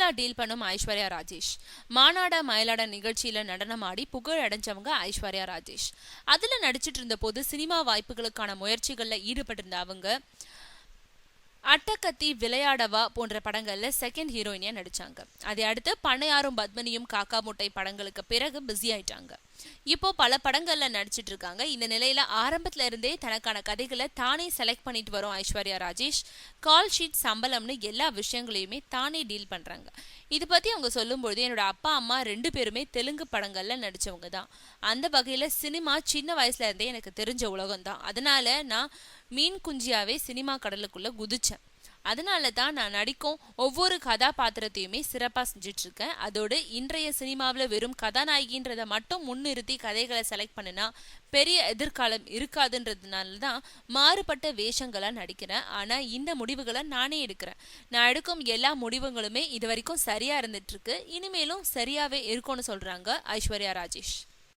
சரியா டீல் பண்ணும் ஐஸ்வர்யா ராஜேஷ். மானாட மயிலாட நிகழ்ச்சியில நடனமாடி புகழ் அடைஞ்சவங்க ஐஸ்வர்யா ராஜேஷ். அதுல நடிச்சிட்டு இருந்த போது சினிமா வாய்ப்புகளுக்கான முயற்சிகள்ல ஈடுபட்டிருந்த அவங்க அட்டகத்தி, விளையாடவா போன்ற படங்கள்ல செகண்ட் ஹீரோயினியா நடிச்சாங்க. அதை அடுத்து பண்ணையாரும் பத்மினியும், காக்கா முட்டை படங்களுக்கு பிறகு பிஸி ஆயிட்டாங்க. இப்போ பல படங்கள்ல நடிச்சிட்டு இருக்காங்க. இந்த நிலையில ஆரம்பத்துல இருந்தே தனக்கான கதைகளை தானே செலக்ட் பண்ணிட்டு வரும் ஐஸ்வர்யா ராஜேஷ். கால் ஷீட், சம்பளம்னு எல்லா விஷயங்களையுமே தானே டீல் பண்றாங்க. இது பத்தி அவங்க சொல்லும்பொழுது, என்னோட அப்பா அம்மா 2 பேருமே தெலுங்கு படங்கள்ல நடிச்சவங்க தான். அந்த வகையில சினிமா சின்ன வயசுல இருந்தே எனக்கு தெரிஞ்ச உலகம் தான். அதனால நான் மீன் குஞ்சியாவே சினிமா கடலுக்குள்ள குதிச்சேன். அதனால தான் நான் நடிக்கும் ஒவ்வொரு கதாபாத்திரத்தையுமே சிறப்பா செஞ்சுட்டு இருக்கேன். அதோடு இன்றைய சினிமாவில் வெறும் கதாநாயகின்றதை மட்டும் முன்னிறுத்தி கதைகளை செலக்ட் பண்ணினா பெரிய எதிர்காலம் இருக்காதுன்றதுனால தான் மாறுபட்ட வேஷங்களா நடிக்கிறேன். ஆனா இந்த முடிவுகளை நானே எடுக்கிறேன். நான் எடுக்கும் எல்லா முடிவுகளுமே இது வரைக்கும் சரியா இருந்துட்டு இருக்கு. இனிமேலும் சரியாவே இருக்கும்னு சொல்றாங்க ஐஸ்வர்யா ராஜேஷ்.